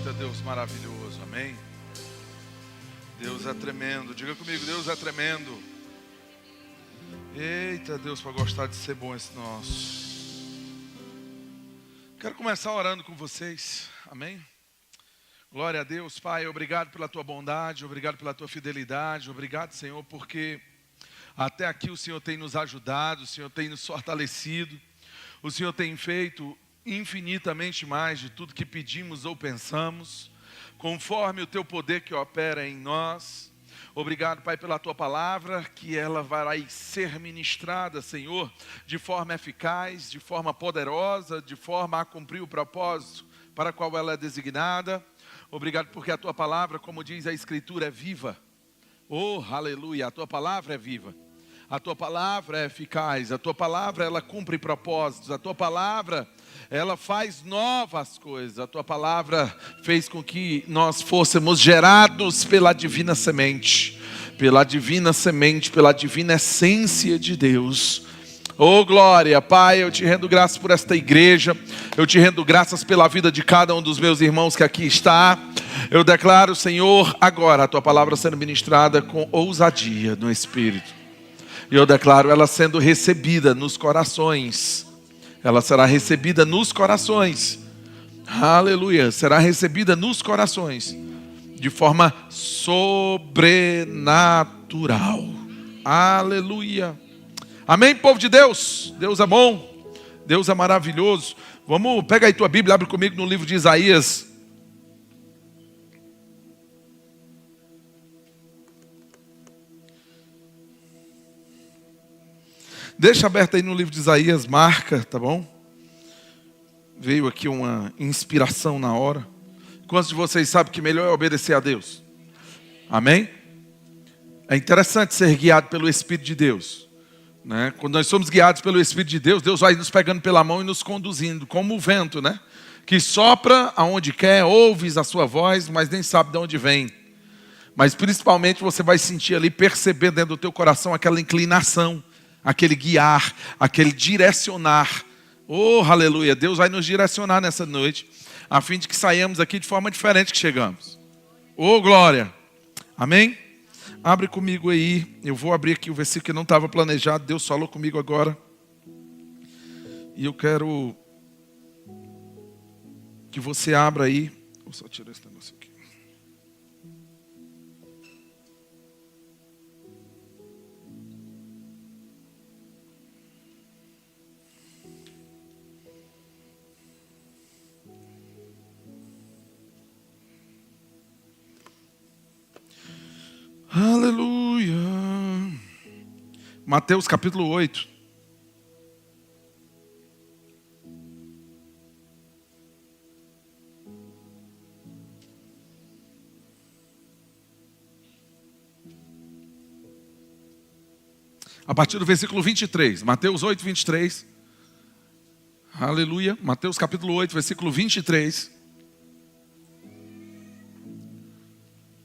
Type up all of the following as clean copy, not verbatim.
Eita, Deus maravilhoso, amém? Deus é tremendo, diga comigo, Deus é tremendo. Eita, Deus, para gostar de ser bom esse nosso. Quero começar orando com vocês, amém? Glória a Deus, Pai, obrigado pela tua bondade, obrigado pela tua fidelidade, obrigado, Senhor, porque até aqui o Senhor tem nos ajudado, o Senhor tem nos fortalecido, o Senhor tem feito infinitamente mais de tudo que pedimos ou pensamos, conforme o teu poder que opera em nós. Obrigado, Pai, pela tua palavra, que ela vai ser ministrada, Senhor, de forma eficaz, de forma poderosa, de forma a cumprir o propósito para o qual ela é designada. Obrigado porque a tua palavra, como diz a Escritura, é viva. Oh, aleluia, a tua palavra é viva. A tua palavra é eficaz, a tua palavra ela cumpre propósitos, a tua palavra ela faz novas coisas, a tua palavra fez com que nós fôssemos gerados pela divina semente, pela divina essência de Deus. Oh glória, Pai, eu te rendo graças por esta igreja, eu te rendo graças pela vida de cada um dos meus irmãos que aqui está. Eu declaro, Senhor, agora a tua palavra sendo ministrada com ousadia no Espírito. E eu declaro ela sendo recebida nos corações. Ela será recebida nos corações. Aleluia. Será recebida nos corações. De forma sobrenatural. Aleluia. Amém, povo de Deus? Deus é bom. Deus é maravilhoso. Vamos, pega aí tua Bíblia, abre comigo no livro de Isaías. Deixa aberto aí no livro de Isaías, marca, tá bom? Veio aqui uma inspiração na hora. Quantos de vocês sabem que melhor é obedecer a Deus? Amém? É interessante ser guiado pelo Espírito de Deus, né? Quando nós somos guiados pelo Espírito de Deus, Deus vai nos pegando pela mão e nos conduzindo, como o vento, né? Que sopra aonde quer, ouves a sua voz, mas nem sabe de onde vem. Mas principalmente você vai sentir ali, perceber dentro do teu coração aquela inclinação, aquele guiar, aquele direcionar. Oh, aleluia, Deus vai nos direcionar nessa noite, a fim de que saiamos aqui de forma diferente que chegamos. Oh, glória. Amém? Abre comigo aí, eu vou abrir aqui o versículo que não estava planejado, Deus falou comigo agora. E eu quero que você abra aí. Vou só tirar esse negócio aqui. Aleluia. Mateus capítulo 8. A partir do versículo 23. Mateus 8, 23. Aleluia. Mateus capítulo 8, versículo 23.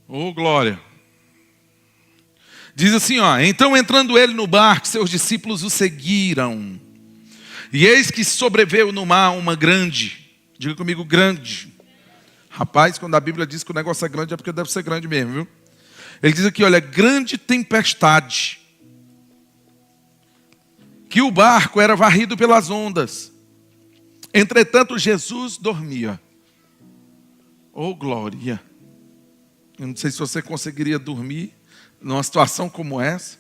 Oh, glória. Diz assim, ó: então entrando ele no barco, seus discípulos o seguiram. E eis que sobreveio no mar uma grande, diga comigo, grande. Rapaz, quando a Bíblia diz que o negócio é grande, é porque deve ser grande mesmo, viu? Ele diz aqui, olha, grande tempestade, que o barco era varrido pelas ondas. Entretanto, Jesus dormia. Oh, glória. Eu não sei se você conseguiria dormir numa situação como essa,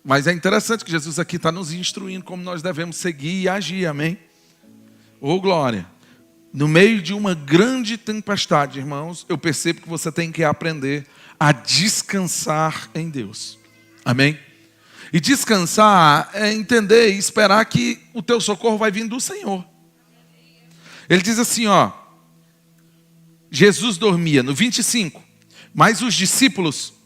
mas é interessante que Jesus aqui está nos instruindo como nós devemos seguir e agir, amém? Oh, glória. No meio de uma grande tempestade, irmãos, eu percebo que você tem que aprender a descansar em Deus, amém? E descansar é entender e esperar que o teu socorro vai vir do Senhor. Ele diz assim, ó, Jesus dormia, no 25, mas os discípulos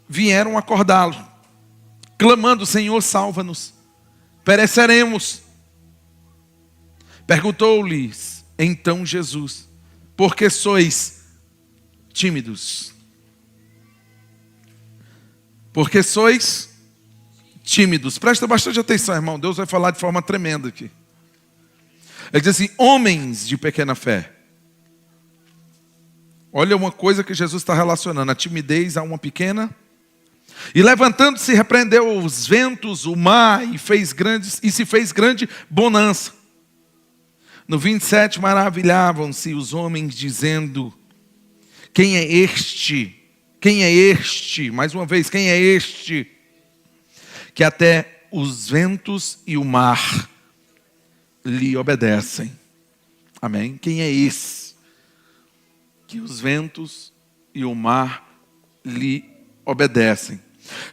vieram acordá-lo, clamando, Senhor, salva-nos, pereceremos. Perguntou-lhes então Jesus, por que sois tímidos? Porque sois tímidos. Presta bastante atenção, irmão, Deus vai falar de forma tremenda aqui. Ele diz assim: homens de pequena fé. Olha uma coisa que Jesus está relacionando, a timidez a uma pequena. E levantando-se, repreendeu os ventos, o mar, e se fez grande bonança. No 27, maravilhavam-se os homens, dizendo: quem é este? Quem é este? Mais uma vez, quem é este? Que até os ventos e o mar lhe obedecem. Amém? Quem é esse? Que os ventos e o mar lhe obedecem.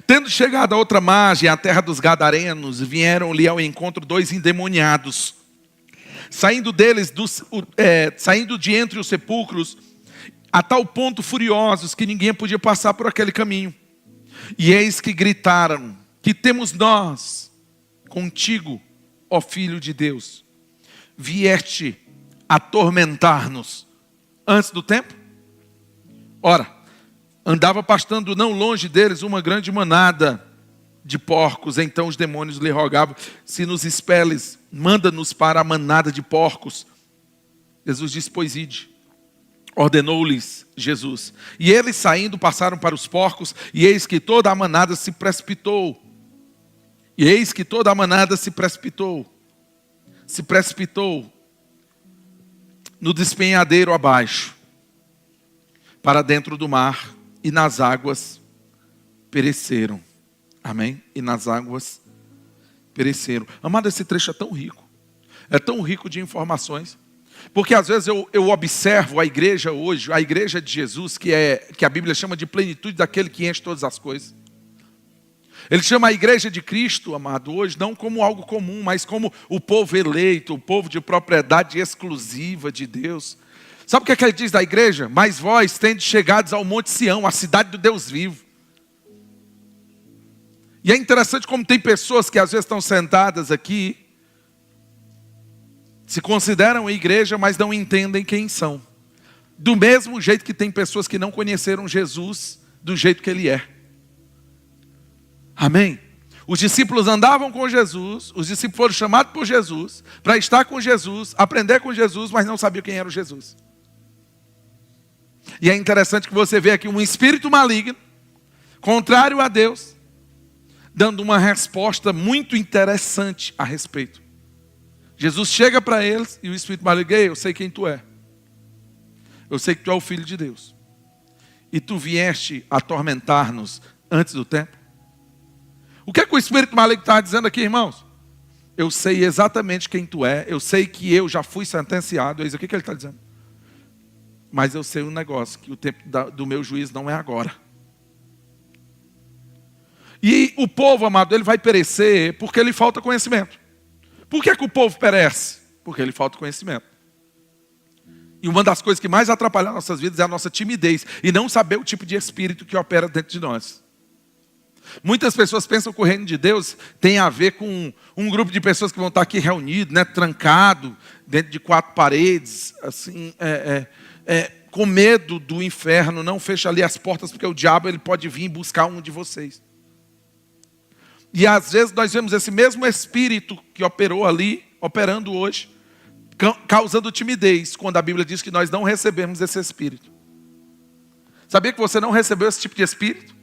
Tendo chegado à outra margem, à terra dos Gadarenos, vieram-lhe ao encontro 2 endemoniados, saindo de entre os sepulcros, a tal ponto furiosos que ninguém podia passar por aquele caminho. E eis que gritaram: que temos nós contigo, ó Filho de Deus? Vieste atormentar-nos antes do tempo? Ora, andava pastando não longe deles uma grande manada de porcos. Então os demônios lhe rogavam: se nos expeles, manda-nos para a manada de porcos. Jesus disse: pois ide. Ordenou-lhes Jesus. E eles, saindo, passaram para os porcos, e eis que toda a manada se precipitou. Se precipitou no despenhadeiro abaixo, para dentro do mar, e nas águas pereceram. Amém? E nas águas pereceram. Amado, esse trecho é tão rico. É tão rico de informações. Porque às vezes eu observo a igreja hoje, a igreja de Jesus, que a Bíblia chama de plenitude daquele que enche todas as coisas. Ele chama a igreja de Cristo, amado, hoje, não como algo comum, mas como o povo eleito, o povo de propriedade exclusiva de Deus. Sabe o que é que ele diz da igreja? Mas vós tendes chegados ao Monte Sião, a cidade do Deus vivo. E é interessante como tem pessoas que às vezes estão sentadas aqui, se consideram a igreja, mas não entendem quem são. Do mesmo jeito que tem pessoas que não conheceram Jesus do jeito que ele é. Amém? Os discípulos andavam com Jesus, os discípulos foram chamados por Jesus, para estar com Jesus, aprender com Jesus, mas não sabiam quem era o Jesus. E é interessante que você vê aqui um espírito maligno, contrário a Deus, dando uma resposta muito interessante a respeito. Jesus chega para eles e o espírito maligno: ei, eu sei quem tu é. Eu sei que tu é o Filho de Deus. E tu vieste atormentar-nos antes do tempo. O que é que o espírito maligno está dizendo aqui, irmãos? Eu sei exatamente quem tu é. Eu sei que eu já fui sentenciado. É isso aqui que ele está dizendo. Mas eu sei um negócio, que o tempo do meu juízo não é agora. E o povo, amado, ele vai perecer porque lhe falta conhecimento. Por que o povo perece? Porque lhe falta conhecimento. E uma das coisas que mais atrapalha nossas vidas é a nossa timidez e não saber o tipo de espírito que opera dentro de nós. Muitas pessoas pensam que o reino de Deus tem a ver com um grupo de pessoas que vão estar aqui reunido, né, trancado dentro de 4 paredes, assim, com medo do inferno. Não fecha ali as portas, porque o diabo ele pode vir buscar um de vocês. E às vezes nós vemos esse mesmo espírito que operou ali, operando hoje, causando timidez, quando a Bíblia diz que nós não recebemos esse espírito. Sabia que você não recebeu esse tipo de espírito?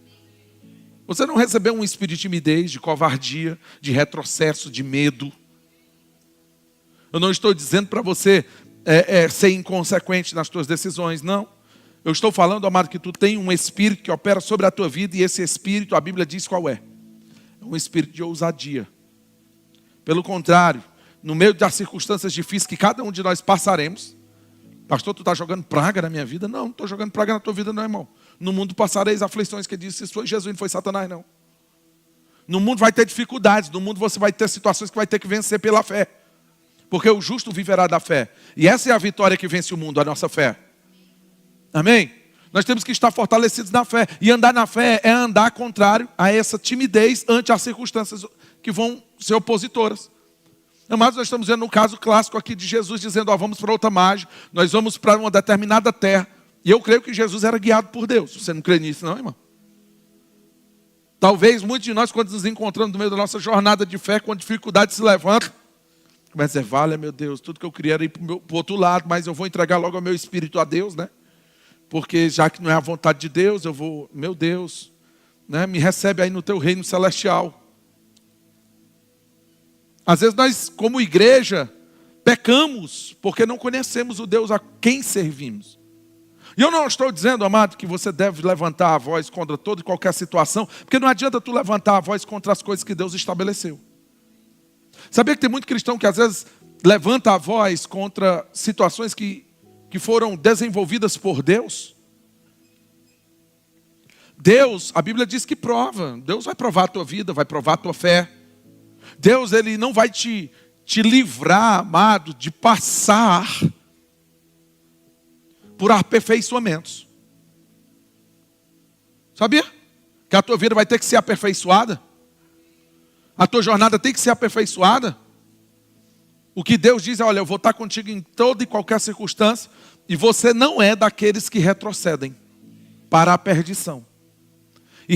Você não recebeu um espírito de timidez, de covardia, de retrocesso, de medo. Eu não estou dizendo para você ser inconsequente nas suas decisões, não. Eu estou falando, amado, que tu tem um espírito que opera sobre a tua vida, e esse espírito, a Bíblia diz qual é. É um espírito de ousadia. Pelo contrário, no meio das circunstâncias difíceis que cada um de nós passaremos. Pastor, tu está jogando praga na minha vida? Não estou jogando praga na tua vida não, irmão. No mundo passareis aflições, que disse: isso foi Jesus, não foi Satanás, não. No mundo vai ter dificuldades, no mundo você vai ter situações que vai ter que vencer pela fé. Porque o justo viverá da fé. E essa é a vitória que vence o mundo, a nossa fé. Amém? Nós temos que estar fortalecidos na fé. E andar na fé é andar contrário a essa timidez ante as circunstâncias que vão ser opositoras. Mas nós estamos vendo um caso clássico aqui de Jesus dizendo: vamos para outra margem, nós vamos para uma determinada terra. E eu creio que Jesus era guiado por Deus. Você não crê nisso não, irmão? Talvez muitos de nós, quando nos encontramos no meio da nossa jornada de fé, quando dificuldade se levanta, Começa a dizer, vale, meu Deus, tudo que eu queria era ir para o outro lado, mas eu vou entregar logo o meu espírito a Deus, né? Porque já que não é a vontade de Deus, eu vou, meu Deus, né? Me recebe aí no teu reino celestial. Às vezes nós, como igreja, pecamos porque não conhecemos o Deus a quem servimos. E eu não estou dizendo, amado, que você deve levantar a voz contra toda e qualquer situação, porque não adianta tu levantar a voz contra as coisas que Deus estabeleceu. Sabia que tem muito cristão que às vezes levanta a voz contra situações que foram desenvolvidas por Deus? Deus, a Bíblia diz que prova. Deus vai provar a tua vida, vai provar a tua fé. Deus, Ele não vai te livrar, amado, de passar por aperfeiçoamentos. Sabia? Que a tua vida vai ter que ser aperfeiçoada. A tua jornada tem que ser aperfeiçoada. O que Deus diz é, olha, eu vou estar contigo em toda e qualquer circunstância. E você não é daqueles que retrocedem para a perdição. E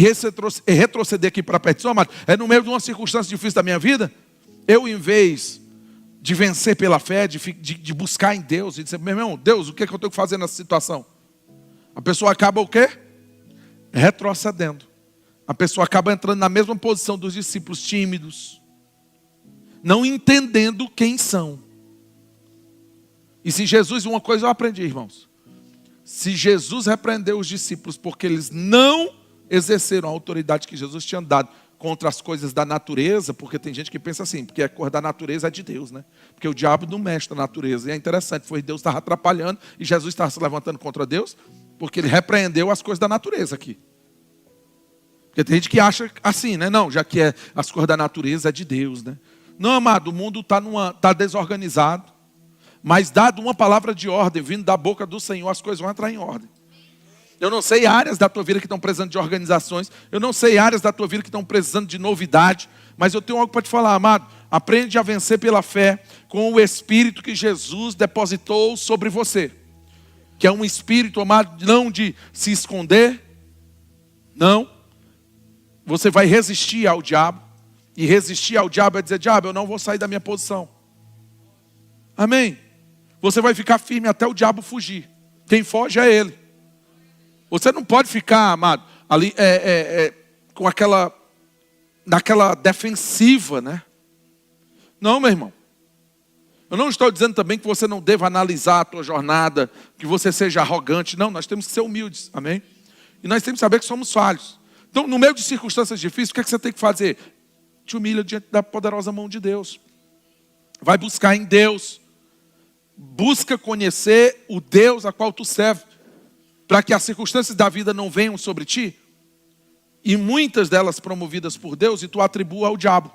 retroceder aqui para a perdição, amado, é no meio de uma circunstância difícil da minha vida, eu, em vez de vencer pela fé, de buscar em Deus e dizer, meu irmão, Deus, o que é que eu tenho que fazer nessa situação? A pessoa acaba o quê? Retrocedendo. A pessoa acaba entrando na mesma posição dos discípulos tímidos, não entendendo quem são. E se Jesus, uma coisa eu aprendi, irmãos, se Jesus repreendeu os discípulos porque eles não exerceram a autoridade que Jesus tinha dado contra as coisas da natureza, porque tem gente que pensa assim, porque a coisa da natureza é de Deus, né? Porque o diabo não mexe na natureza. E é interessante, foi Deus que estava atrapalhando e Jesus estava se levantando contra Deus, porque ele repreendeu as coisas da natureza aqui. Porque tem gente que acha assim, né? Não, já que as coisas da natureza é de Deus, né? Não, amado, o mundo está desorganizado, mas dado uma palavra de ordem, vindo da boca do Senhor, as coisas vão entrar em ordem. Eu não sei áreas da tua vida que estão precisando de organizações. Eu não sei áreas da tua vida que estão precisando de novidade. Mas eu tenho algo para te falar, amado. Aprende a vencer pela fé com o Espírito que Jesus depositou sobre você. Que é um Espírito, amado, não de se esconder. Não. Você vai resistir ao diabo. E resistir ao diabo é dizer, diabo, eu não vou sair da minha posição. Amém? Você vai ficar firme até o diabo fugir. Quem foge é ele. Você não pode ficar, amado, ali com naquela defensiva, né? Não, meu irmão. Eu não estou dizendo também que você não deva analisar a tua jornada, que você seja arrogante. Não, nós temos que ser humildes, amém? E nós temos que saber que somos falhos. Então, no meio de circunstâncias difíceis, o que é que você tem que fazer? Te humilha diante da poderosa mão de Deus. Vai buscar em Deus. Busca conhecer o Deus a qual tu serves, para que as circunstâncias da vida não venham sobre ti, e muitas delas promovidas por Deus, e tu atribua ao diabo,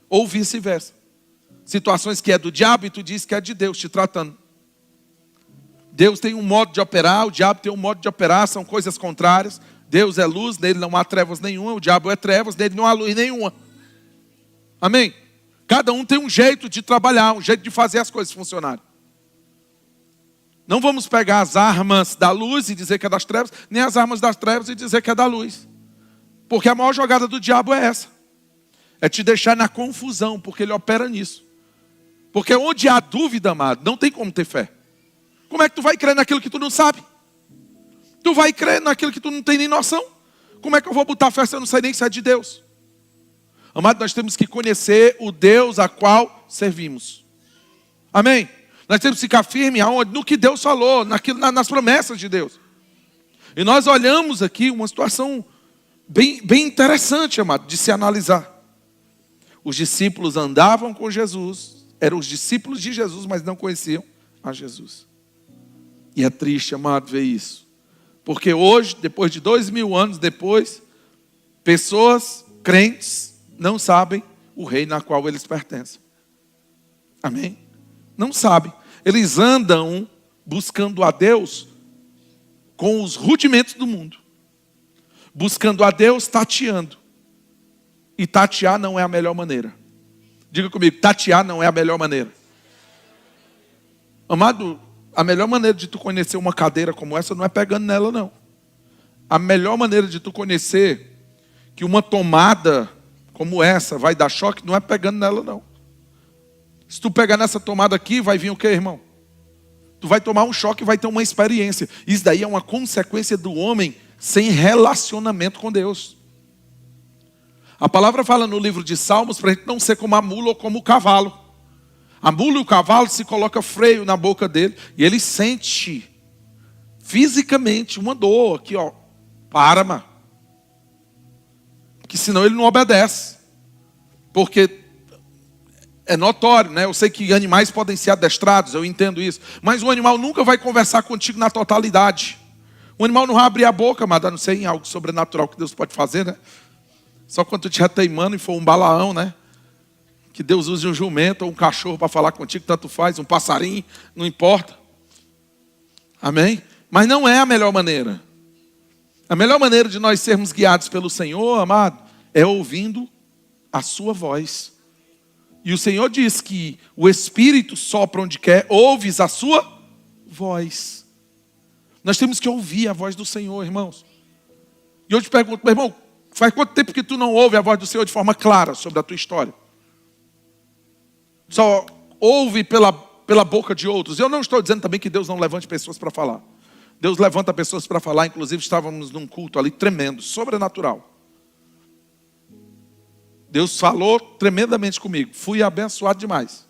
ou vice-versa. Situações que é do diabo e tu diz que é de Deus te tratando. Deus tem um modo de operar, o diabo tem um modo de operar, são coisas contrárias. Deus é luz, nele não há trevas nenhuma, o diabo é trevas, nele não há luz nenhuma. Amém? Cada um tem um jeito de trabalhar, um jeito de fazer as coisas funcionarem. Não vamos pegar as armas da luz e dizer que é das trevas, nem as armas das trevas e dizer que é da luz. Porque a maior jogada do diabo é essa. É te deixar na confusão, porque ele opera nisso. Porque onde há dúvida, amado, não tem como ter fé. Como é que tu vai crer naquilo que tu não sabe? Tu vai crer naquilo que tu não tem nem noção? Como é que eu vou botar fé se eu não sei nem se é de Deus? Amado, nós temos que conhecer o Deus a qual servimos. Amém? Nós temos que ficar firme aonde? No que Deus falou, nas promessas de Deus. E nós olhamos aqui uma situação bem interessante, amado, de se analisar. Os discípulos andavam com Jesus, eram os discípulos de Jesus, mas não conheciam a Jesus. E é triste, amado, ver isso. Porque hoje, depois de 2000 anos depois, pessoas crentes não sabem o reino a qual eles pertencem. Amém? Não sabem. Eles andam buscando a Deus com os rudimentos do mundo. Buscando a Deus tateando. E tatear não é a melhor maneira. Diga comigo, tatear não é a melhor maneira. Amado, a melhor maneira de tu conhecer uma cadeira como essa não é pegando nela, não. A melhor maneira de tu conhecer que uma tomada como essa vai dar choque não é pegando nela, não. Se tu pegar nessa tomada aqui, vai vir o quê, irmão? Tu vai tomar um choque e vai ter uma experiência. Isso daí é uma consequência do homem sem relacionamento com Deus. A palavra fala no livro de Salmos para a gente não ser como a mula ou como o cavalo. A mula e o cavalo se coloca freio na boca dele e ele sente fisicamente uma dor aqui, ó. Para, mano. Que senão ele não obedece. Porque é notório, né? Eu sei que animais podem ser adestrados, eu entendo isso. Mas o animal nunca vai conversar contigo na totalidade. O animal não vai abrir a boca, mas a não ser em algo sobrenatural que Deus pode fazer, né? Só quando tu estiver teimando e for um Balaão, né? Que Deus use um jumento ou um cachorro para falar contigo, tanto faz, um passarinho, não importa. Amém? Mas não é a melhor maneira. A melhor maneira de nós sermos guiados pelo Senhor, amado, é ouvindo a sua voz. E o Senhor diz que o Espírito sopra onde quer, ouves a sua voz. Nós temos que ouvir a voz do Senhor, irmãos. E eu te pergunto, meu irmão, faz quanto tempo que tu não ouve a voz do Senhor de forma clara sobre a tua história? Só ouve pela boca de outros. Eu não estou dizendo também que Deus não levante pessoas para falar. Deus levanta pessoas para falar. Inclusive estávamos num culto ali tremendo, sobrenatural. Deus falou tremendamente comigo. Fui abençoado demais.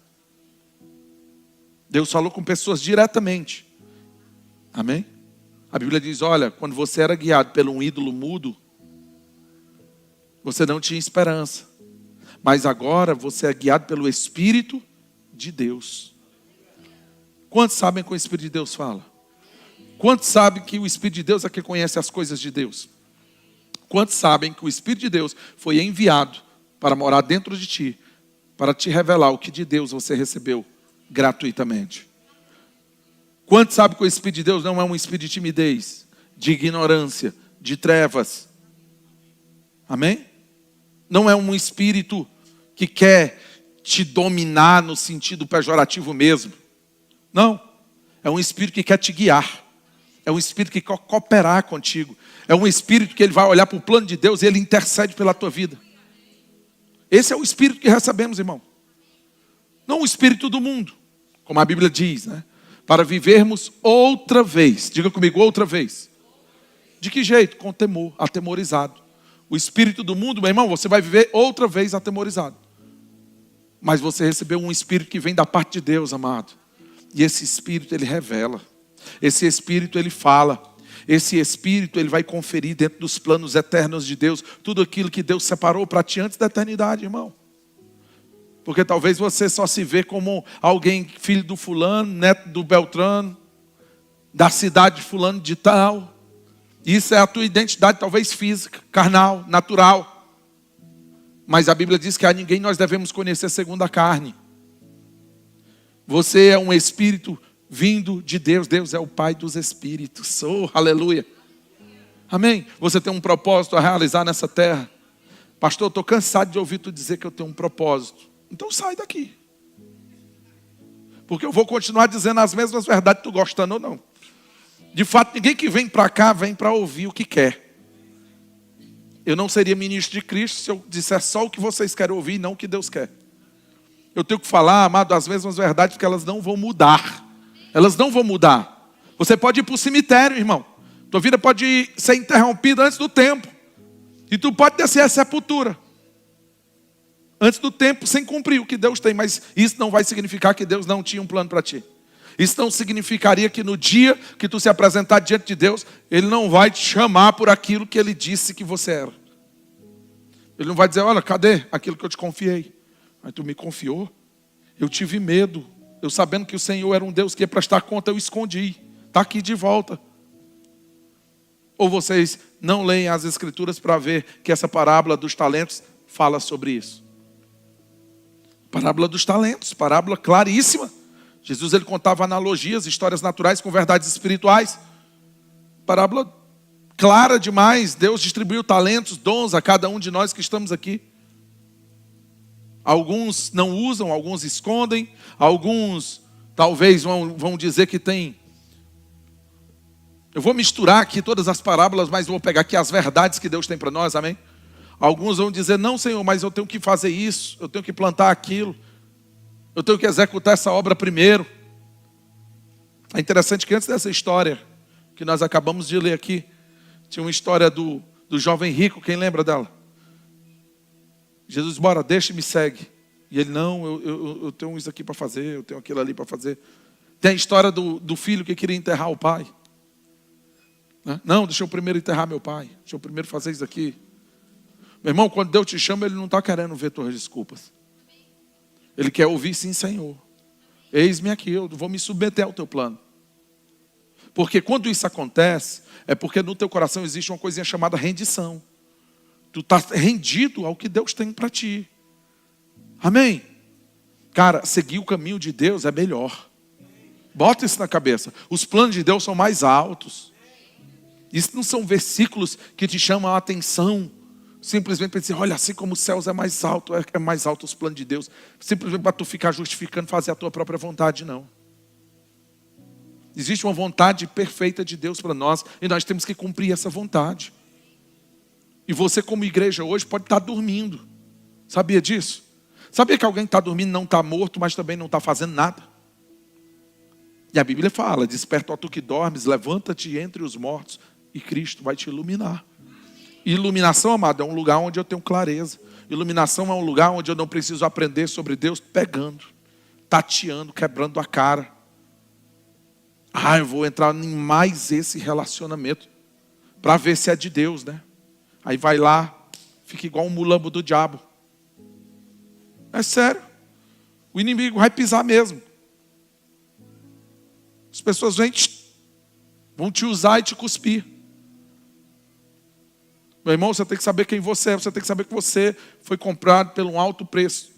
Deus falou com pessoas diretamente. Amém? A Bíblia diz, olha, quando você era guiado por um ídolo mudo, você não tinha esperança. Mas agora você é guiado pelo Espírito de Deus. Quantos sabem que o Espírito de Deus fala? Quantos sabem que o Espírito de Deus é quem conhece as coisas de Deus? Quantos sabem que o Espírito de Deus foi enviado para morar dentro de ti, para te revelar o que de Deus você recebeu gratuitamente? Quantos sabem que o Espírito de Deus não é um espírito de timidez, de ignorância, de trevas? Amém? Não é um espírito que quer te dominar no sentido pejorativo mesmo. Não. É um espírito que quer te guiar. É um espírito que quer cooperar contigo. É um espírito que ele vai olhar para o plano de Deus e ele intercede pela tua vida. Esse é o espírito que recebemos, irmão. Não o espírito do mundo, como a Bíblia diz, né? Para vivermos outra vez. Diga comigo, outra vez. De que jeito? Com temor, atemorizado. O espírito do mundo, meu irmão, você vai viver outra vez atemorizado. Mas você recebeu um espírito que vem da parte de Deus, amado. E esse espírito, ele revela. Esse espírito, ele fala. Esse espírito, ele vai conferir dentro dos planos eternos de Deus tudo aquilo que Deus separou para ti antes da eternidade, irmão. Porque talvez você só se vê como alguém, filho do fulano, neto do Beltrano, da cidade de fulano de tal. Isso é a tua identidade, talvez física, carnal, natural. Mas a Bíblia diz que a ninguém nós devemos conhecer segundo a carne. Você é um espírito vindo de Deus. Deus é o Pai dos espíritos. Oh, aleluia. Amém? Você tem um propósito a realizar nessa terra. Pastor, eu estou cansado de ouvir tu dizer que eu tenho um propósito. Então sai daqui. Porque eu vou continuar dizendo as mesmas verdades, tu gostando ou não. De fato, ninguém que vem para cá, vem para ouvir o que quer. Eu não seria ministro de Cristo se eu dissesse só o que vocês querem ouvir e não o que Deus quer. Eu tenho que falar, amado, as mesmas verdades, porque elas não vão mudar. Elas não vão mudar. Você pode ir para o cemitério, irmão. Tua vida pode ser interrompida antes do tempo. E tu pode descer a sepultura antes do tempo, sem cumprir o que Deus tem. Mas isso não vai significar que Deus não tinha um plano para ti. Isso não significaria que no dia que tu se apresentar diante de Deus, Ele não vai te chamar por aquilo que Ele disse que você era. Ele não vai dizer, olha, cadê aquilo que eu te confiei? Mas tu me confiou, eu tive medo. Eu sabendo que o Senhor era um Deus que ia prestar conta, eu escondi. Está aqui de volta. Ou vocês não leem as Escrituras para ver que essa parábola dos talentos fala sobre isso? Parábola dos talentos, parábola claríssima. Jesus ele contava analogias, histórias naturais com verdades espirituais. Parábola clara demais. Deus distribuiu talentos, dons a cada um de nós que estamos aqui. Alguns não usam, alguns escondem. Alguns talvez vão dizer que tem. Eu vou misturar aqui todas as parábolas, mas vou pegar aqui as verdades que Deus tem para nós, amém? Alguns vão dizer, não Senhor, mas eu tenho que fazer isso, eu tenho que plantar aquilo. Eu tenho que executar essa obra primeiro. É interessante que antes dessa história que nós acabamos de ler aqui, tinha uma história do jovem rico. Quem lembra dela? Jesus, bora, deixa e me segue. E ele, não, eu tenho isso aqui para fazer, eu tenho aquilo ali para fazer. Tem a história do filho que queria enterrar o pai. Não, deixa eu primeiro enterrar meu pai. Deixa eu primeiro fazer isso aqui. Meu irmão, quando Deus te chama, Ele não está querendo ver tuas desculpas. Ele quer ouvir, sim, Senhor. Eis-me aqui, eu vou me submeter ao teu plano. Porque quando isso acontece, é porque no teu coração existe uma coisinha chamada rendição. Tu está rendido ao que Deus tem para ti. Amém? Cara, seguir o caminho de Deus é melhor. Bota isso na cabeça. Os planos de Deus são mais altos. Isso não são versículos que te chamam a atenção. Simplesmente para dizer, olha, assim como os céus é mais alto os planos de Deus. Simplesmente para tu ficar justificando, fazer a tua própria vontade, não. Existe uma vontade perfeita de Deus para nós e nós temos que cumprir essa vontade. E você como igreja hoje pode estar dormindo. Sabia disso? Sabia que alguém está dormindo não está morto, mas também não está fazendo nada? E a Bíblia fala, desperta ó tu que dormes, levanta-te entre os mortos e Cristo vai te iluminar. Iluminação, amado, é um lugar onde eu tenho clareza. Iluminação é um lugar onde eu não preciso aprender sobre Deus pegando, tateando, quebrando a cara. Eu vou entrar em mais esse relacionamento para ver se é de Deus, né? Aí vai lá, fica igual um mulambo do diabo. É sério. O inimigo vai pisar mesmo. As pessoas vão te usar e te cuspir. Meu irmão, você tem que saber quem você é. Você tem que saber que você foi comprado por um alto preço.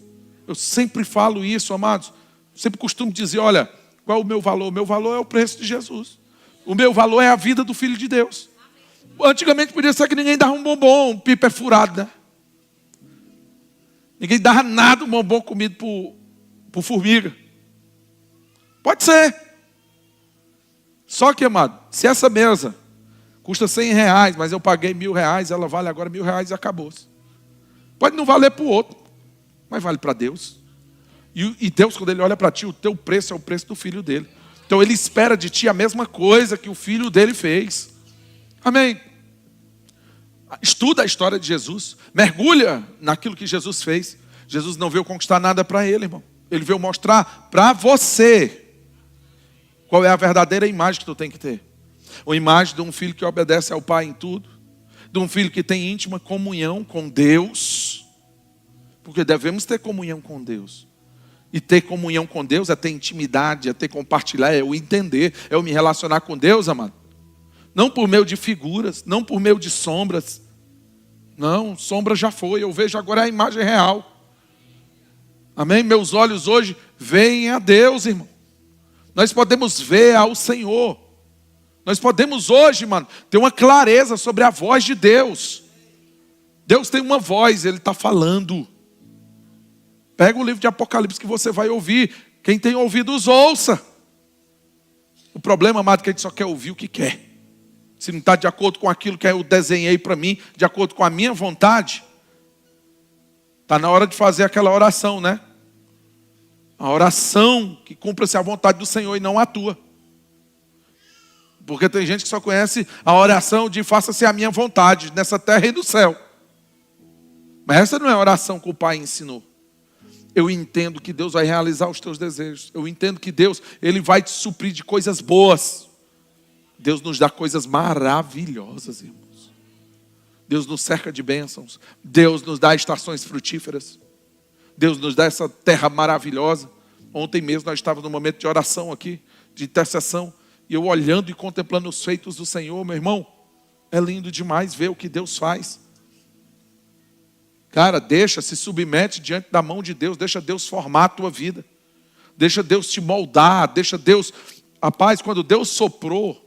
Eu sempre falo isso, amados. Sempre costumo dizer, olha, qual é o meu valor? O meu valor é o preço de Jesus. O meu valor é a vida do Filho de Deus. Antigamente podia ser que ninguém dava um bombom, um pipa furado, né? Ninguém dava nada, um bombom comido por formiga. Pode ser. Só que, amado, se essa mesa custa R$100, mas eu paguei R$1.000, ela vale agora R$1.000 e acabou-se. Pode não valer para o outro, mas vale para Deus. E Deus, quando Ele olha para ti, o teu preço é o preço do Filho dele. Então Ele espera de ti a mesma coisa que o Filho dele fez. Amém? Estuda a história de Jesus. Mergulha naquilo que Jesus fez. Jesus não veio conquistar nada para Ele, irmão. Ele veio mostrar para você qual é a verdadeira imagem que tu tem que ter. Uma imagem de um filho que obedece ao Pai em tudo. De um filho que tem íntima comunhão com Deus. Porque devemos ter comunhão com Deus. E ter comunhão com Deus é ter intimidade, é ter compartilhar, é eu entender, é eu me relacionar com Deus, amado. Não por meio de figuras, não por meio de sombras. Não, sombra já foi, eu vejo agora a imagem real. Amém? Meus olhos hoje veem a Deus, irmão. Nós podemos ver ao Senhor. Nós podemos hoje, mano, ter uma clareza sobre a voz de Deus. Deus tem uma voz, Ele está falando. Pega o livro de Apocalipse que você vai ouvir. Quem tem ouvidos, ouça. O problema, amado, é que a gente só quer ouvir o que quer. Se não está de acordo com aquilo que eu desenhei para mim, de acordo com a minha vontade, está na hora de fazer aquela oração, né? A oração que cumpra-se a vontade do Senhor e não a tua. Porque tem gente que só conhece a oração de faça-se a minha vontade, nessa terra e no céu. Mas essa não é a oração que o Pai ensinou. Eu entendo que Deus vai realizar os teus desejos. Eu entendo que Deus, Ele vai te suprir de coisas boas. Deus nos dá coisas maravilhosas, irmãos. Deus nos cerca de bênçãos. Deus nos dá estações frutíferas. Deus nos dá essa terra maravilhosa. Ontem mesmo nós estávamos num momento de oração aqui, de intercessão. E eu olhando e contemplando os feitos do Senhor, meu irmão, é lindo demais ver o que Deus faz. Cara, se submete diante da mão de Deus, deixa Deus formar a tua vida. Deixa Deus te moldar, deixa Deus... Rapaz, quando Deus soprou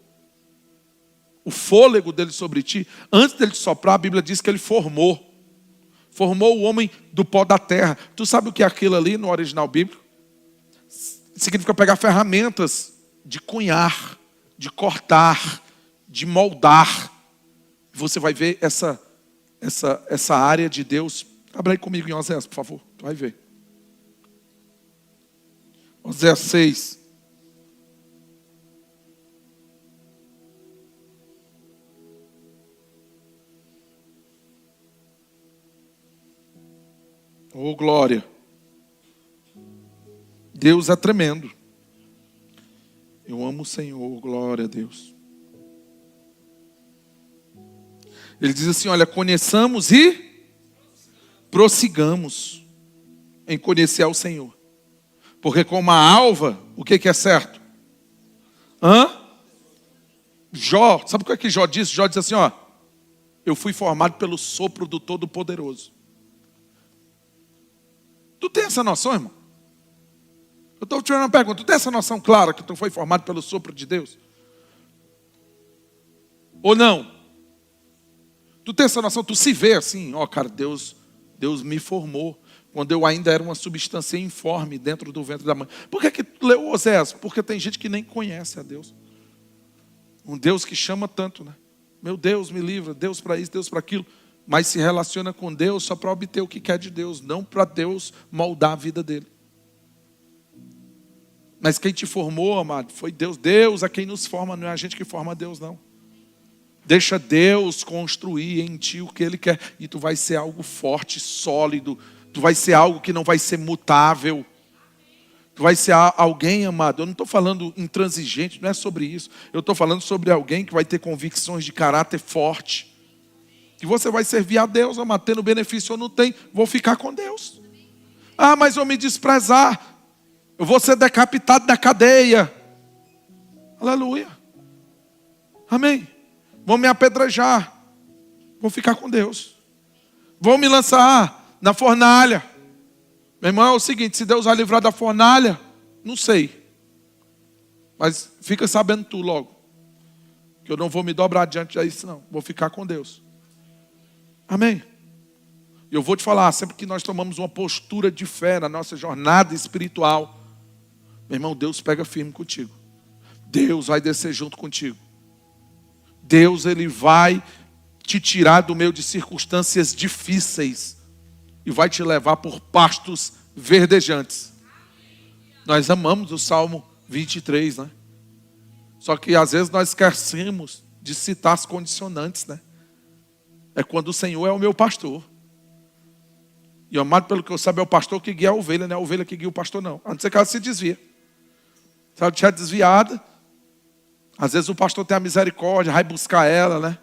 o fôlego dele sobre ti, antes dele te soprar, a Bíblia diz que ele formou o homem do pó da terra. Tu sabe o que é aquilo ali no original bíblico? Significa pegar ferramentas de cunhar, de cortar, de moldar. Você vai ver essa área de Deus. Abra aí comigo em Oséias, por favor. Tu vai ver. Oséias 6. Oh, glória. Deus é tremendo. Eu amo o Senhor, glória a Deus. Ele diz assim, olha, conheçamos e prossigamos em conhecer ao Senhor. Porque como a alva, o que é certo? Jó, sabe o que é que Jó disse? Jó diz assim, ó, eu fui formado pelo sopro do Todo-Poderoso. Tu tem essa noção, irmão? Eu estou te fazendo uma pergunta, tu tem essa noção clara que tu foi formado pelo sopro de Deus? Ou não? Tu tem essa noção, tu se vê assim, ó cara, Deus me formou. Quando eu ainda era uma substância informe dentro do ventre da mãe. Por que tu leu Oséias? Porque tem gente que nem conhece a Deus. Um Deus que chama tanto, né? Meu Deus, me livra, Deus para isso, Deus para aquilo. Mas se relaciona com Deus só para obter o que quer de Deus, não para Deus moldar a vida dele. Mas quem te formou, amado, foi Deus. Deus é quem nos forma, não é a gente que forma Deus, não. Deixa Deus construir em ti o que Ele quer. E tu vai ser algo forte, sólido. Tu vai ser algo que não vai ser mutável. Tu vai ser alguém, amado. Eu não estou falando intransigente, não é sobre isso. Eu estou falando sobre alguém que vai ter convicções de caráter forte. Que você vai servir a Deus, amado. Tendo benefício ou não tem, vou ficar com Deus. Ah, mas eu me desprezar. Eu vou ser decapitado da cadeia. Aleluia. Amém. Vão me apedrejar. Vou ficar com Deus. Vão me lançar na fornalha. Meu irmão, é o seguinte, se Deus vai livrar da fornalha, não sei. Mas fica sabendo tu logo. Que eu não vou me dobrar diante disso, não. Vou ficar com Deus. Amém. E eu vou te falar, sempre que nós tomamos uma postura de fé na nossa jornada espiritual, meu irmão, Deus pega firme contigo. Deus vai descer junto contigo. Deus, Ele vai te tirar do meio de circunstâncias difíceis e vai te levar por pastos verdejantes. Nós amamos o Salmo 23, né? Só que às vezes nós esquecemos de citar as condicionantes, né? É quando o Senhor é o meu pastor. E amado, pelo que eu saiba, é o pastor que guia a ovelha, não é a ovelha que guia o pastor, não. A não ser que ela se desvia. Se ela estiver desviada, às vezes o pastor tem a misericórdia, vai buscar ela, né?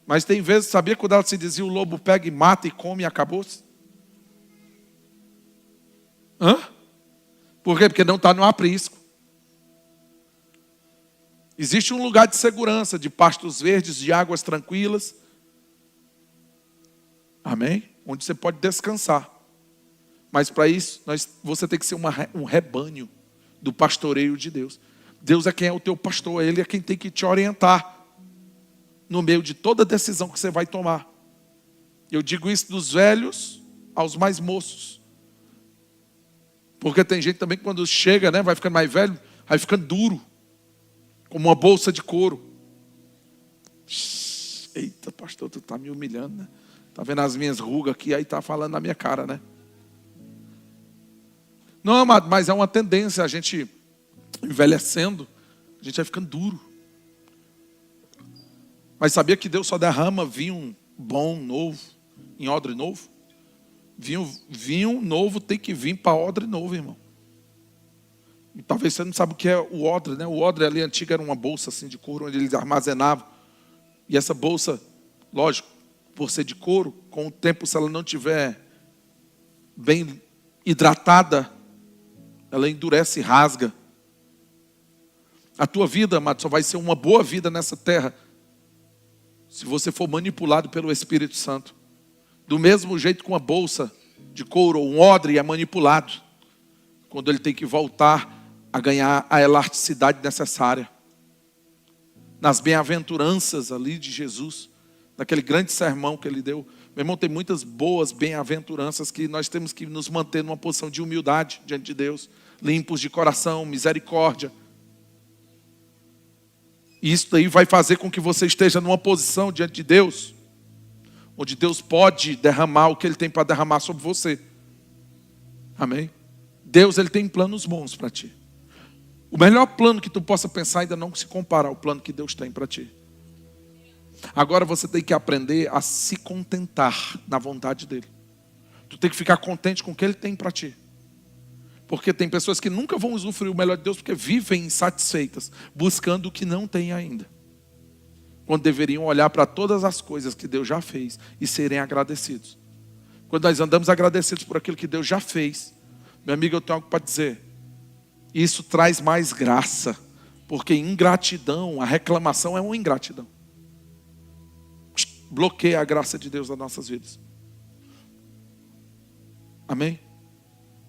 Mas tem vezes, sabia, quando ela se desvia, o lobo pega e mata e come e acabou-se? Por quê? Porque não está no aprisco. Existe um lugar de segurança, de pastos verdes, de águas tranquilas. Amém? Onde você pode descansar. Mas para isso, você tem que ser um rebanho do pastoreio de Deus. Deus é quem é o teu pastor, Ele é quem tem que te orientar no meio de toda decisão que você vai tomar. Eu digo isso dos velhos aos mais moços. Porque tem gente também que quando chega, né, vai ficando mais velho, vai ficando duro, como uma bolsa de couro. Eita, pastor, tu está me humilhando, né? Está vendo as minhas rugas aqui, aí está falando na minha cara, né? Não, amado, mas é uma tendência, a gente envelhecendo, a gente vai ficando duro. Mas sabia que Deus só derrama vinho bom, novo, em odre novo? Vinho novo tem que vir para odre novo, irmão. E talvez você não sabe o que é o odre, né? O odre ali antigo era uma bolsa assim de couro, onde eles armazenavam. E essa bolsa, lógico, por ser de couro, com o tempo, se ela não tiver bem hidratada, ela endurece e rasga. A tua vida, amado, só vai ser uma boa vida nessa terra se você for manipulado pelo Espírito Santo. Do mesmo jeito que uma bolsa de couro ou um odre é manipulado, quando ele tem que voltar a ganhar a elasticidade necessária. Nas bem-aventuranças ali de Jesus, naquele grande sermão que ele deu, meu irmão, tem muitas boas bem-aventuranças que nós temos que nos manter numa posição de humildade diante de Deus, limpos de coração, misericórdia. E isso daí vai fazer com que você esteja numa posição diante de Deus, onde Deus pode derramar o que Ele tem para derramar sobre você. Amém? Deus, Ele tem planos bons para ti. O melhor plano que tu possa pensar ainda não se compara ao plano que Deus tem para ti. Agora você tem que aprender a se contentar na vontade dEle. Tu tem que ficar contente com o que Ele tem para ti. Porque tem pessoas que nunca vão usufruir o melhor de Deus porque vivem insatisfeitas, buscando o que não tem ainda. Quando deveriam olhar para todas as coisas que Deus já fez e serem agradecidos. Quando nós andamos agradecidos por aquilo que Deus já fez, meu amigo, eu tenho algo para dizer. Isso traz mais graça. Porque ingratidão, a reclamação é uma ingratidão. Bloqueia a graça de Deus nas nossas vidas. Amém?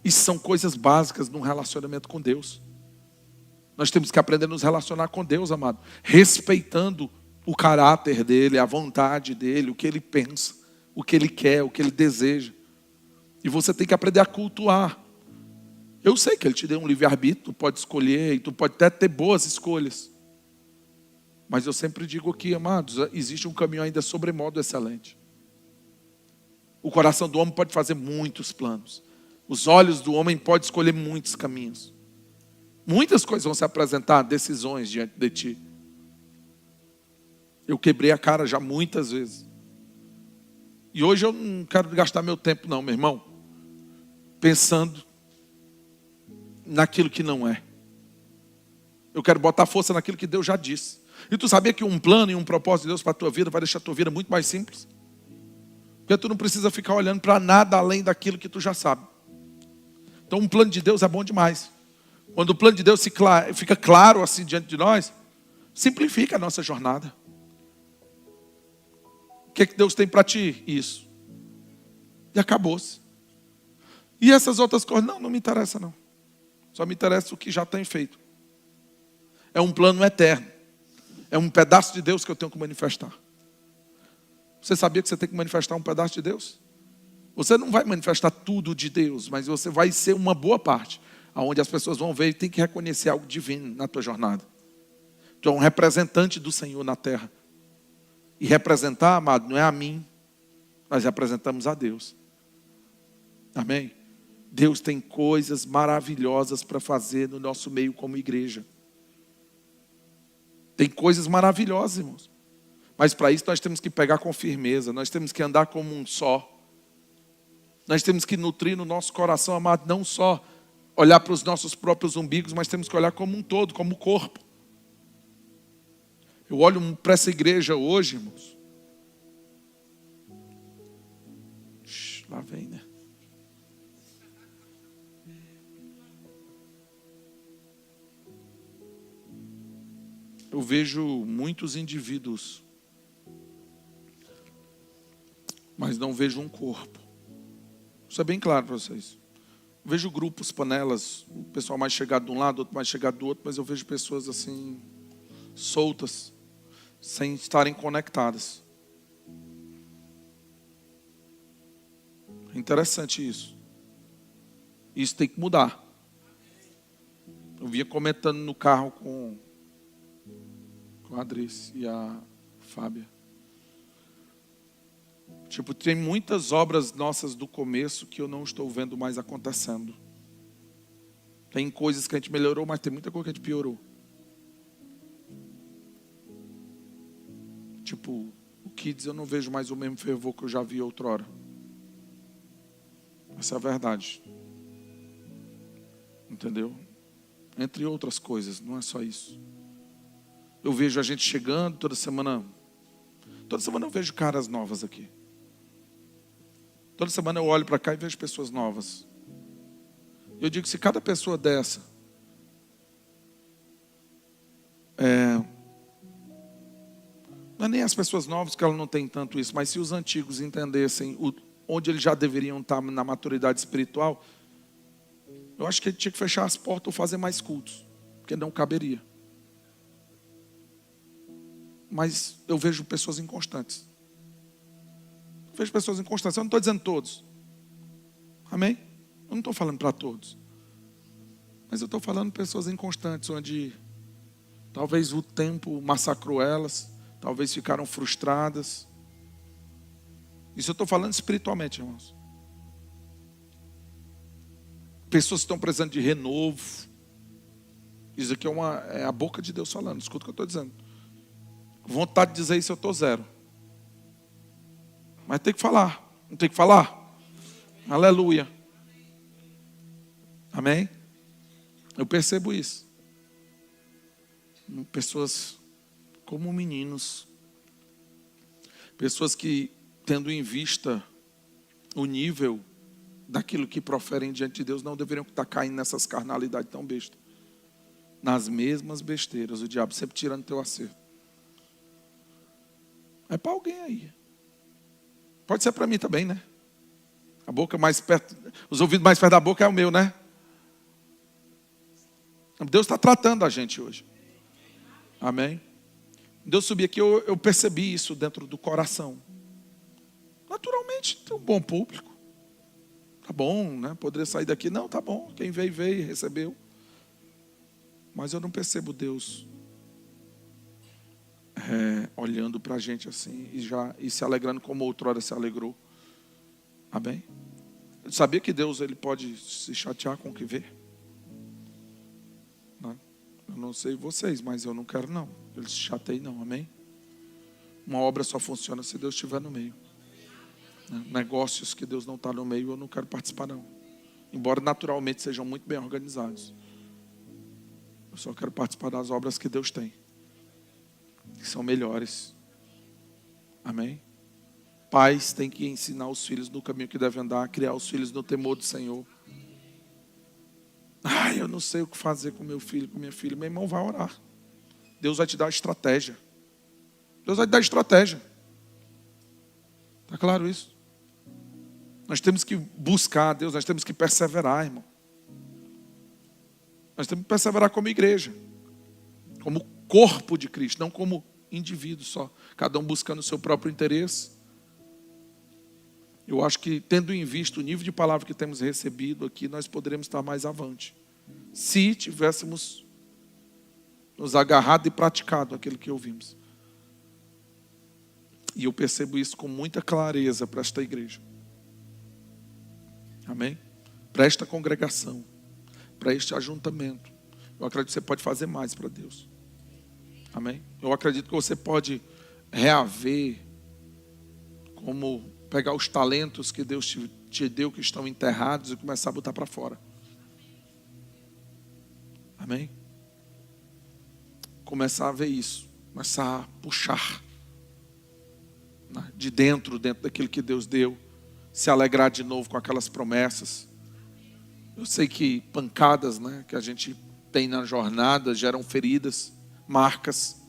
Isso são coisas básicas num relacionamento com Deus. Nós temos que aprender a nos relacionar com Deus, amado. Respeitando o caráter dEle, a vontade dEle, o que Ele pensa, o que Ele quer, o que Ele deseja. E você tem que aprender a cultuar. Eu sei que Ele te deu um livre-arbítrio, tu pode escolher, e tu pode até ter boas escolhas. Mas eu sempre digo aqui, amados, existe um caminho ainda sobremodo excelente. O coração do homem pode fazer muitos planos. Os olhos do homem podem escolher muitos caminhos. Muitas coisas vão se apresentar, decisões diante de ti. Eu quebrei a cara já muitas vezes. E hoje eu não quero gastar meu tempo não, meu irmão. Pensando naquilo que não é. Eu quero botar força naquilo que Deus já disse. E tu sabia que um plano e um propósito de Deus para a tua vida vai deixar a tua vida muito mais simples? Porque tu não precisa ficar olhando para nada além daquilo que tu já sabe. Então um plano de Deus é bom demais. Quando o plano de Deus fica claro assim diante de nós, simplifica a nossa jornada. O que é que Deus tem para ti? Isso. E acabou-se. E essas outras coisas, não me interessa não. Só me interessa o que já tem feito. É um plano eterno. É um pedaço de Deus que eu tenho que manifestar. Você sabia que você tem que manifestar um pedaço de Deus? Você não vai manifestar tudo de Deus, mas você vai ser uma boa parte, onde as pessoas vão ver e tem que reconhecer algo divino na tua jornada. Tu é um representante do Senhor na terra. E representar, amado, não é a mim, nós representamos a Deus. Amém? Deus tem coisas maravilhosas para fazer no nosso meio como igreja. Tem coisas maravilhosas, irmãos. Mas para isso nós temos que pegar com firmeza, nós temos que andar como um só. Nós temos que nutrir no nosso coração, amado, não só olhar para os nossos próprios umbigos, mas temos que olhar como um todo, como corpo. Eu olho para essa igreja hoje, irmãos. Lá vem, né? Eu vejo muitos indivíduos, mas não vejo um corpo. Isso é bem claro para vocês. Eu vejo grupos, panelas, o pessoal mais chegado de um lado, outro mais chegado do outro, mas eu vejo pessoas assim, soltas, sem estarem conectadas. É interessante isso. Isso tem que mudar. Eu vinha comentando no carro com a Adrice e a Fábia. Tipo, tem muitas obras nossas do começo que eu não estou vendo mais acontecendo. Tem coisas que a gente melhorou, mas tem muita coisa que a gente piorou. Tipo, o Kids eu não vejo mais o mesmo fervor que eu já vi outrora. Essa é a verdade. Entendeu? Entre outras coisas, não é só isso. Eu vejo a gente chegando toda semana. Toda semana eu vejo caras novas aqui. Toda semana eu olho para cá e vejo pessoas novas. Eu digo, se cada pessoa dessa não é nem as pessoas novas que elas não têm tanto isso, mas se os antigos entendessem onde eles já deveriam estar na maturidade espiritual, eu acho que ele tinha que fechar as portas ou fazer mais cultos, porque não caberia. Mas eu vejo pessoas inconstantes. Eu vejo pessoas inconstantes. Eu não estou dizendo todos. Amém? Eu não estou falando para todos. Mas eu estou falando de pessoas inconstantes, onde talvez o tempo massacrou elas, talvez ficaram frustradas. Isso eu estou falando espiritualmente, irmãos. pessoas que estão precisando de renovo. Isso aqui é a boca de Deus falando, escuta o que eu estou dizendo. Vontade de dizer isso eu estou zero. Mas tem que falar, não tem que falar? Aleluia. Amém? Eu percebo isso. Pessoas como meninos. Pessoas que, tendo em vista o nível daquilo que proferem diante de Deus, não deveriam estar caindo nessas carnalidades tão bestas. Nas mesmas besteiras, o diabo sempre tirando teu acerto. É para alguém aí. Pode ser para mim também, né? A boca mais perto, os ouvidos mais perto da boca é o meu, né? Deus está tratando a gente hoje. Amém? Deus subir aqui, eu percebi isso dentro do coração. Naturalmente, tem um bom público. Tá bom, né? Poderia sair daqui. Não, tá bom. Quem veio, veio, recebeu. Mas eu não percebo Deus olhando para a gente assim e se alegrando como outrora se alegrou. Amém? Eu sabia que Deus ele pode se chatear com o que vê? Não. Eu não sei vocês, mas eu não quero não. Ele se chateie não, amém? Uma obra só funciona se Deus estiver no meio. Negócios que Deus não está no meio, eu não quero participar não. Embora naturalmente sejam muito bem organizados. Eu só quero participar das obras que Deus tem. Que são melhores. Amém? Pais têm que ensinar os filhos no caminho que devem andar. Criar os filhos no temor do Senhor. Eu não sei o que fazer com meu filho, com minha filha. Meu irmão, vai orar. Deus vai te dar estratégia. Deus vai te dar estratégia. Está claro isso? Nós temos que buscar a Deus. Nós temos que perseverar, irmão. Nós temos que perseverar como igreja, como corpo de Cristo, não como indivíduo só, cada um buscando o seu próprio interesse. Eu acho que, tendo em vista o nível de palavra que temos recebido aqui, nós poderemos estar mais avante, se tivéssemos nos agarrado e praticado aquilo que ouvimos. E eu percebo isso com muita clareza para esta igreja. Amém? Para esta congregação, para este ajuntamento. Eu acredito que você pode fazer mais para Deus. Amém? Eu acredito que você pode reaver, como pegar os talentos que Deus te deu, que estão enterrados, e começar a botar para fora. Amém? Começar a ver isso. Começar a puxar de dentro daquilo que Deus deu. Se alegrar de novo com aquelas promessas. Eu sei que pancadas, né, que a gente tem na jornada geram feridas, marcas.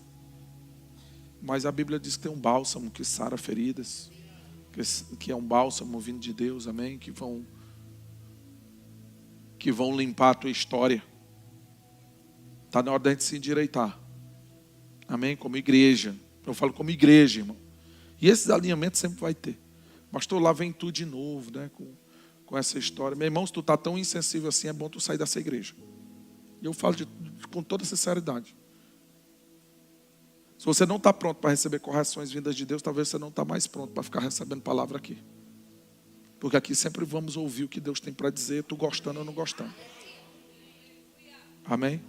Mas a Bíblia diz que tem um bálsamo que sara feridas. Que é um bálsamo vindo de Deus, amém? Que vão limpar a tua história. Está na hora da gente se endireitar. Amém? Como igreja. Eu falo como igreja, irmão. E esses alinhamentos sempre vai ter. Pastor, lá vem tu de novo, né? Com essa história. Meu irmão, se tu está tão insensível assim, é bom tu sair dessa igreja. E eu falo com toda sinceridade. Se você não está pronto para receber correções vindas de Deus, talvez você não está mais pronto para ficar recebendo palavra aqui. Porque aqui sempre vamos ouvir o que Deus tem para dizer, tu gostando ou não gostando. Amém?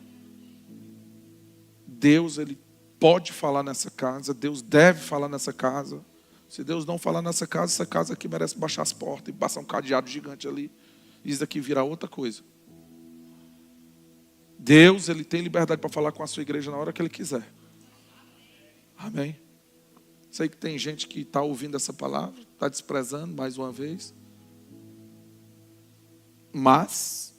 Deus, Ele pode falar nessa casa, Deus deve falar nessa casa. Se Deus não falar nessa casa, essa casa aqui merece baixar as portas e passar um cadeado gigante ali. Isso daqui virar outra coisa. Deus, Ele tem liberdade para falar com a sua igreja na hora que Ele quiser. Amém? Sei que tem gente que está ouvindo essa palavra, está desprezando mais uma vez. Mas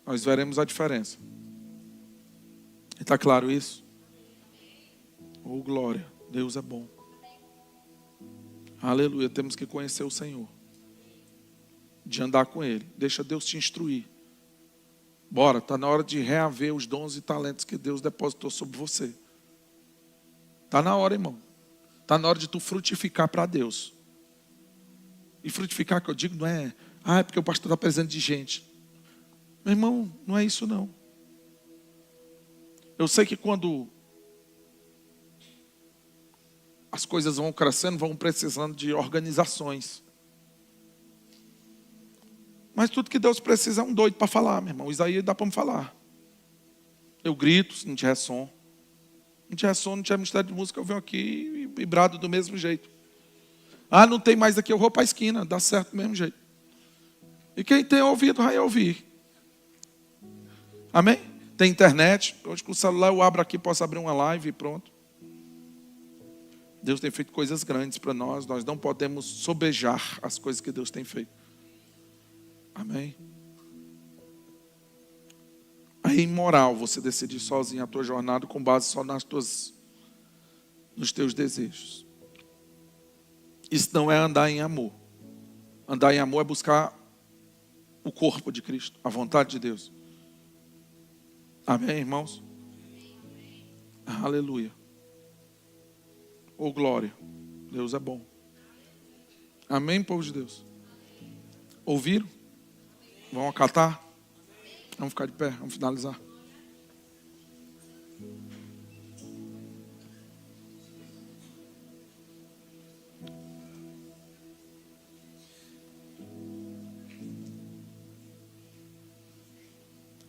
nós veremos a diferença. Está claro isso? Oh, glória, Deus é bom. Aleluia, temos que conhecer o Senhor. De andar com Ele. Deixa Deus te instruir. Bora, está na hora de reaver os dons e talentos que Deus depositou sobre você. Está na hora, irmão. Está na hora de tu frutificar para Deus. E frutificar, que eu digo, não é... é porque o pastor está precisando de gente. Meu irmão, não é isso não. Eu sei que quando as coisas vão crescendo, vão precisando de organizações. Mas tudo que Deus precisa é um doido para falar, meu irmão. Isaías dá para me falar. Eu grito, se não tiver som. Não tiver som, não tiver mistério de música, eu venho aqui e brado do mesmo jeito. Ah, não tem mais aqui, eu vou para a esquina, dá certo do mesmo jeito. E quem tem ouvido vai ouvir. Amém? Tem internet. Hoje com o celular eu abro aqui, posso abrir uma live e pronto. Deus tem feito coisas grandes para nós. Nós não podemos sobejar as coisas que Deus tem feito. Amém? É imoral você decidir sozinho a tua jornada com base só nos teus desejos. Isso não é andar em amor. Andar em amor é buscar o corpo de Cristo, a vontade de Deus. Amém, irmãos? Aleluia. Oh, glória. Deus é bom. Amém, povo de Deus? Ouviram? Vão acatar? Vamos ficar de pé, vamos finalizar.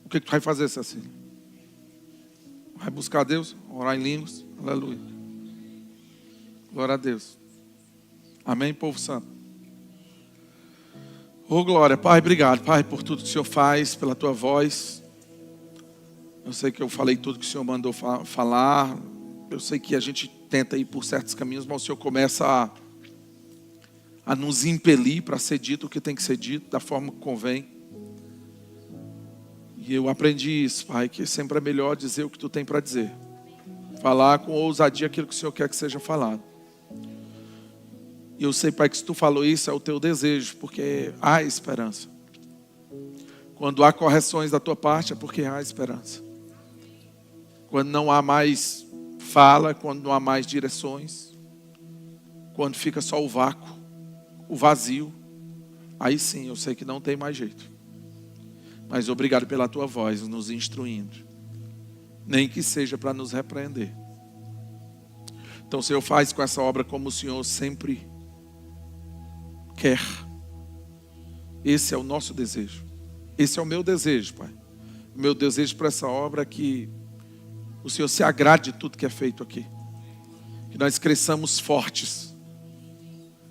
O que tu vai fazer, Cecília? Vai buscar Deus? Orar em línguas? Aleluia. Glória a Deus. Amém, povo santo? Oh, glória. Pai, obrigado, Pai, por tudo que o Senhor faz, pela tua voz. Eu sei que eu falei tudo que o Senhor mandou falar. Eu sei que a gente tenta ir por certos caminhos, mas o Senhor começa a nos impelir para ser dito o que tem que ser dito, da forma que convém. E eu aprendi isso, Pai, que sempre é melhor dizer o que tu tem para dizer. Falar com ousadia aquilo que o Senhor quer que seja falado. E eu sei, Pai, que se tu falou isso é o teu desejo, porque há esperança. Quando há correções da tua parte é porque há esperança. Quando não há mais fala, quando não há mais direções, quando fica só o vácuo, o vazio, aí sim eu sei que não tem mais jeito. Mas obrigado pela tua voz nos instruindo, nem que seja para nos repreender. Então o Senhor faz com essa obra como o Senhor sempre quer. Esse é o nosso desejo. Esse é o meu desejo, Pai. O meu desejo para essa obra é que o Senhor se agrade de tudo que é feito aqui. Que nós cresçamos fortes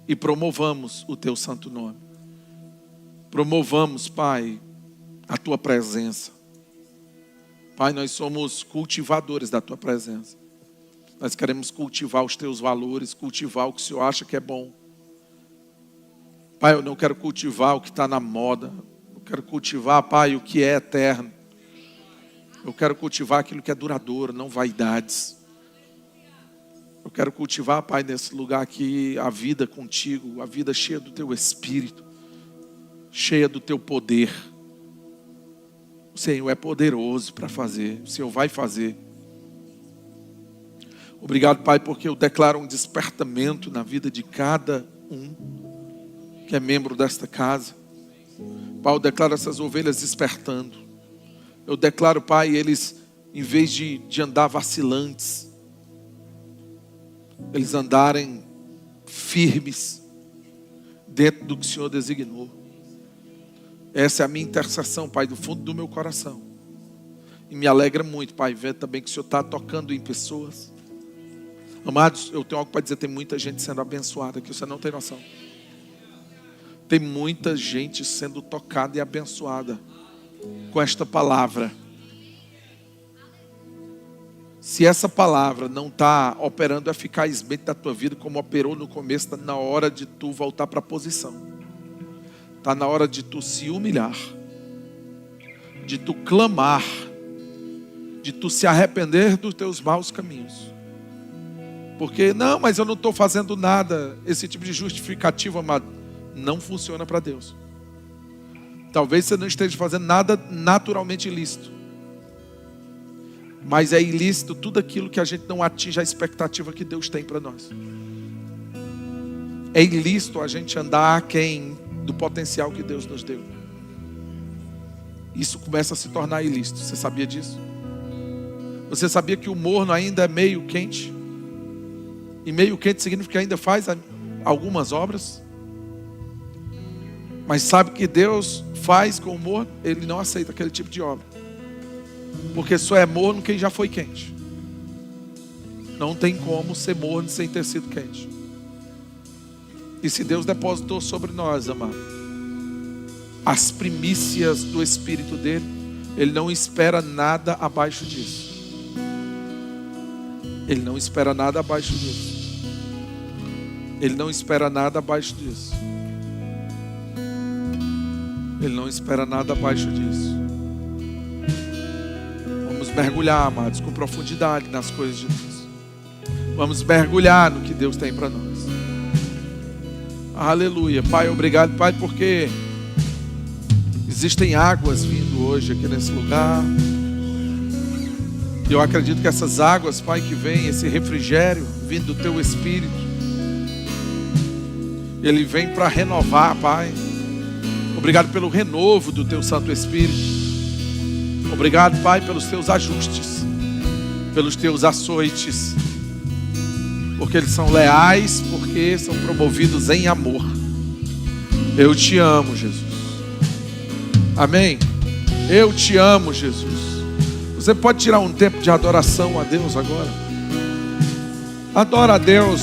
e promovamos o teu santo nome. Promovamos, Pai, a tua presença. Pai, nós somos cultivadores da tua presença. Nós queremos cultivar os teus valores, cultivar o que o Senhor acha que é bom. Pai, eu não quero cultivar o que está na moda. Eu quero cultivar, Pai, o que é eterno. Eu quero cultivar aquilo que é duradouro, não vaidades. Eu quero cultivar, Pai, nesse lugar aqui, a vida contigo, a vida cheia do teu Espírito, cheia do teu poder. O Senhor é poderoso para fazer, o Senhor vai fazer. Obrigado, Pai, porque eu declaro um despertamento na vida de cada um que é membro desta casa. Pai, eu declaro essas ovelhas despertando. Eu declaro, Pai, eles, em vez de andar vacilantes, eles andarem firmes dentro do que o Senhor designou. Essa é a minha intercessão, Pai, do fundo do meu coração. E me alegra muito, Pai, ver também que o Senhor está tocando em pessoas. Amados, eu tenho algo para dizer, tem muita gente sendo abençoada aqui, você não tem noção. Tem muita gente sendo tocada e abençoada com esta palavra. Se essa palavra não está operando eficazmente na tua vida, como operou no começo, está na hora de tu voltar para a posição. Está na hora de tu se humilhar, de tu clamar, de tu se arrepender dos teus maus caminhos. Porque, não, mas eu não estou fazendo nada. Esse tipo de justificativa, amado, não funciona para Deus. Talvez você não esteja fazendo nada naturalmente ilícito. Mas é ilícito tudo aquilo que a gente não atinge a expectativa que Deus tem para nós. É ilícito a gente andar aquém do potencial que Deus nos deu. Isso começa a se tornar ilícito. Você sabia disso? Você sabia que o morno ainda é meio quente? E meio quente significa que ainda faz algumas obras? Mas sabe o que Deus faz com o morno? Ele não aceita aquele tipo de obra. Porque só é morno quem já foi quente. Não tem como ser morno sem ter sido quente. E se Deus depositou sobre nós, amado, as primícias do Espírito dele, Ele não espera nada abaixo disso. Ele não espera nada abaixo disso. Ele não espera nada abaixo disso. Ele não espera nada abaixo disso. Vamos mergulhar, amados, com profundidade nas coisas de Deus. Vamos mergulhar no que Deus tem para nós. Aleluia. Pai, obrigado, Pai, porque existem águas vindo hoje aqui nesse lugar. E eu acredito que essas águas, Pai, que vem, esse refrigério vindo do Teu Espírito, ele vem para renovar, Pai. Obrigado pelo renovo do Teu Santo Espírito. Obrigado, Pai, pelos Teus ajustes, pelos Teus açoites, porque eles são leais, porque são promovidos em amor. Eu te amo, Jesus. Amém? Eu te amo, Jesus. Você pode tirar um tempo de adoração a Deus agora? Adora a Deus.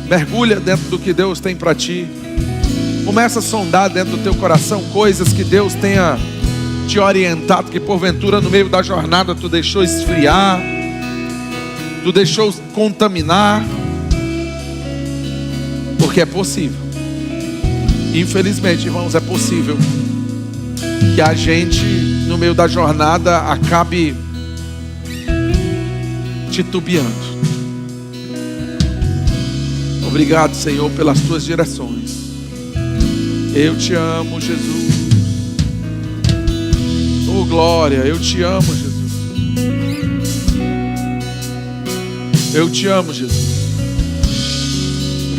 Mergulha dentro do que Deus tem para ti. Começa a sondar dentro do teu coração coisas que Deus tenha te orientado, que porventura no meio da jornada tu deixou esfriar, tu deixou contaminar. Porque é possível. Infelizmente, irmãos, é possível que a gente no meio da jornada acabe titubeando. Obrigado, Senhor, pelas tuas direções. Eu te amo, Jesus. Oh, glória, eu te amo, Jesus. Eu te amo, Jesus.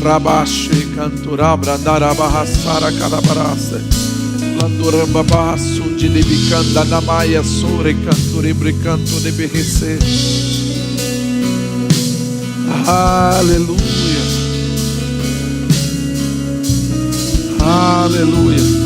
Rabashi cantura brandara bahasara carabarase. Landuramba bahasu de libicanda namaya sore canture bricanto de berrese. Aleluia. Aleluia.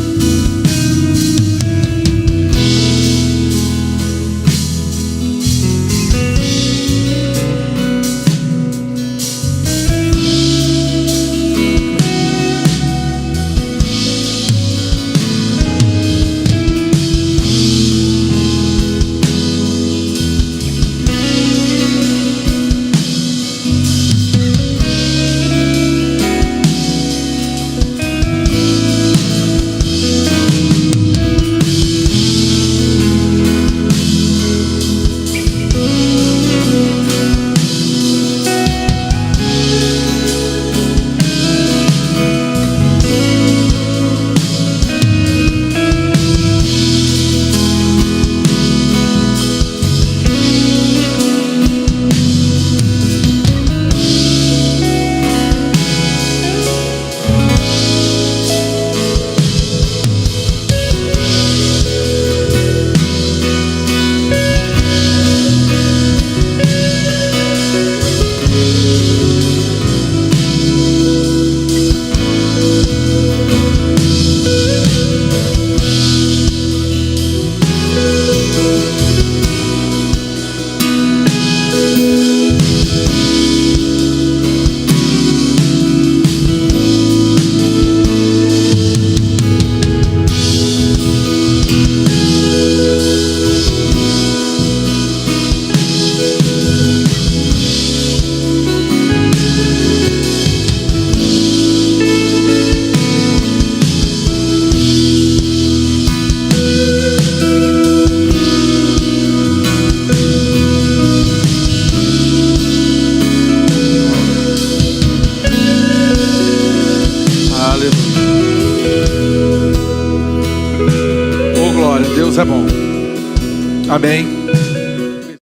Deus é bom. Amém.